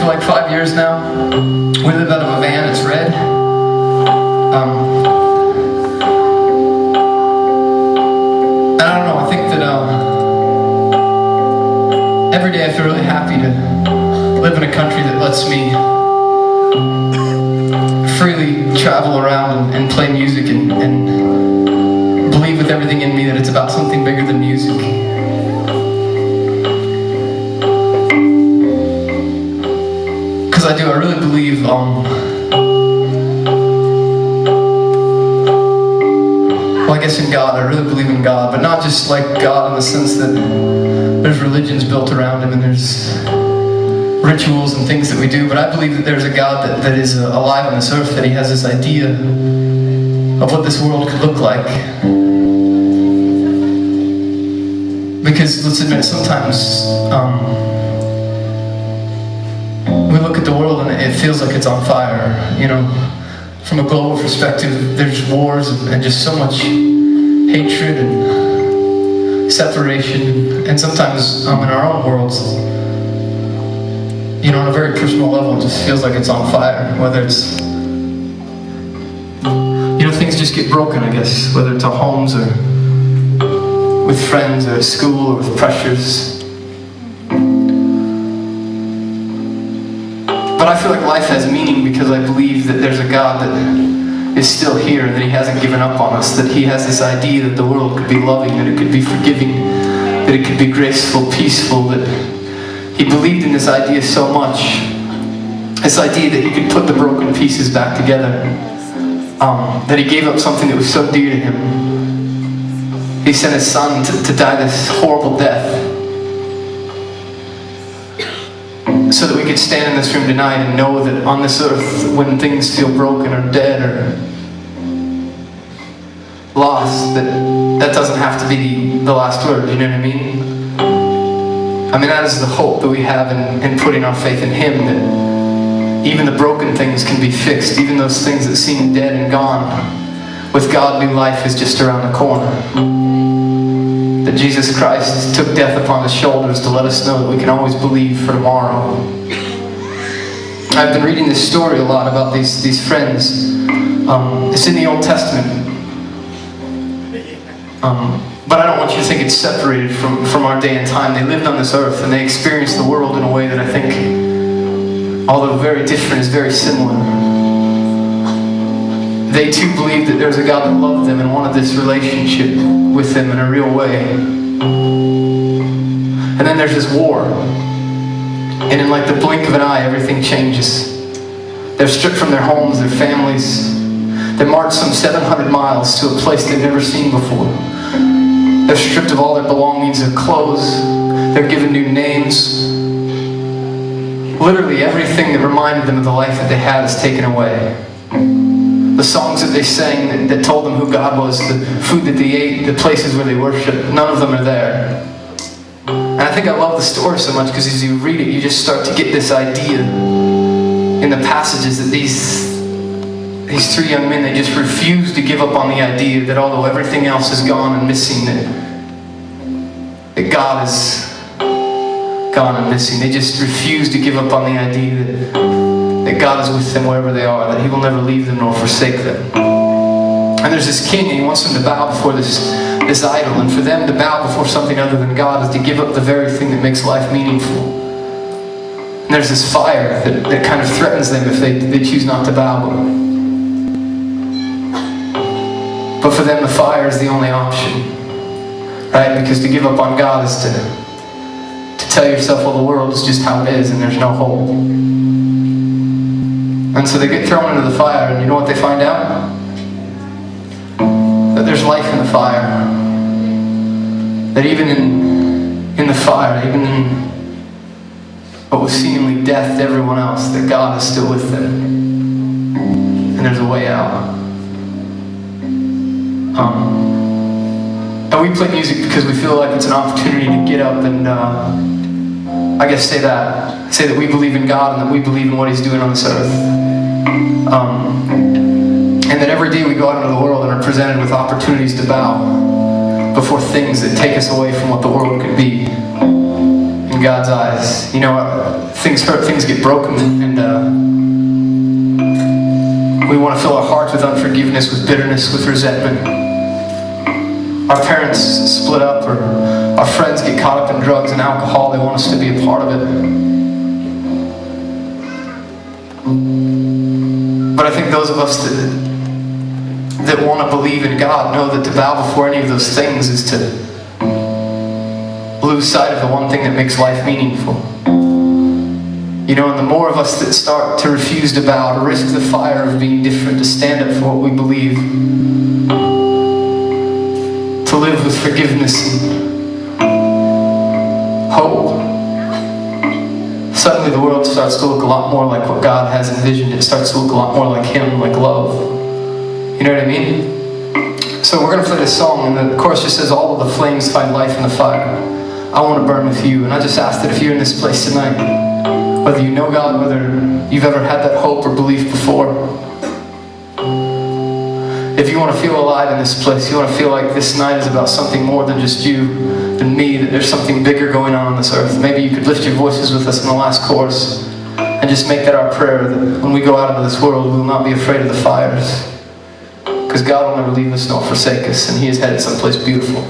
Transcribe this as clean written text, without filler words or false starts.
for like 5 years now. We live out of a van, it's red. And I don't know, I think that every day I feel really happy to live in a country that lets me freely travel around and play music and believe with everything in me that it's about something bigger than music. Because I really believe well, I guess in God. I really believe in God, but not just like God in the sense that there's religions built around him and there's rituals and things that we do, but I believe that there's a God that is alive on this earth, that he has this idea of what this world could look like. Because let's admit, sometimes we look at the world and it feels like it's on fire. You know, from a global perspective, there's wars and just so much hatred and separation, and sometimes in our own worlds, you know, on a very personal level, it just feels like it's on fire. Whether it's, you know, things just get broken, I guess, whether it's our homes or with friends or at school or with pressures. But I feel like life has meaning because I believe that there's a God that is still here and that he hasn't given up on us, that he has this idea that the world could be loving, that it could be forgiving, that it could be graceful, peaceful, that he believed in this idea so much, this idea that he could put the broken pieces back together, that he gave up something that was so dear to him. He sent his son to die this horrible death so that we could stand in this room tonight and know that on this earth, when things feel broken or dead or lost, that doesn't have to be the last word, you know what I mean? I mean, that is the hope that we have in putting our faith in him, that even the broken things can be fixed, even those things that seem dead and gone. With God, new life is just around the corner. That Jesus Christ took death upon his shoulders to let us know that we can always believe for tomorrow. I've been reading this story a lot about these friends. It's in the Old Testament. But I don't want you to think it's separated from our day and time. They lived on this earth and they experienced the world in a way that I think, although very different, is very similar. They too believed that there was a God that loved them and wanted this relationship with them in a real way. And then there's this war. And in like the blink of an eye, everything changes. They're stripped from their homes, their families. They march some 700 miles to a place they've never seen before. They're stripped of all their belongings, their clothes. They're given new names. Literally everything that reminded them of the life that they had is taken away. The songs that they sang that told them who God was, the food that they ate, the places where they worshiped, none of them are there. And I think I love the story so much because as you read it, you just start to get this idea in the passages that these three young men, they just refuse to give up on the idea that although everything else is gone and missing, that God is gone and missing. They just refuse to give up on the idea that God is with them wherever they are, that he will never leave them nor forsake them. And there's this king and he wants them to bow before this idol, and for them to bow before something other than God is to give up the very thing that makes life meaningful. And there's this fire that kind of threatens them if they choose not to bow. But for them the fire is the only option, right? Because to give up on God is to tell yourself, well, the world is just how it is and there's no hope. And so they get thrown into the fire, and you know what they find out? That there's life in the fire. That even in the fire, even in what was seemingly death to everyone else, that God is still with them. And there's a way out. And we play music because we feel like it's an opportunity to get up and I guess say that we believe in God and that we believe in what he's doing on this earth. And that every day we go out into the world and are presented with opportunities to bow before things that take us away from what the world could be. And in God's eyes. You know, things hurt, things get broken, and we want to fill our hearts with unforgiveness, with bitterness, with resentment. Our parents split up, or our friends get caught up in drugs and alcohol. They want us to be a part of it. But I think those of us that want to believe in God know that to bow before any of those things is to lose sight of the one thing that makes life meaningful. You know, and the more of us that start to refuse to bow, to risk the fire of being different, to stand up for what we believe, to live with forgiveness and hope, suddenly the world starts to look a lot more like what God has envisioned. It starts to look a lot more like Him, like love. You know what I mean? So we're going to play this song, and the chorus just says, all of the flames find life in the fire. I want to burn with you. And I just ask that if you're in this place tonight, whether you know God, whether you've ever had that hope or belief before, if you want to feel alive in this place, you want to feel like this night is about something more than just you and me, that there's something bigger going on this earth. Maybe you could lift your voices with us in the last chorus and just make that our prayer, that when we go out into this world, we will not be afraid of the fires. Because God will never leave us nor forsake us, and He is headed someplace beautiful.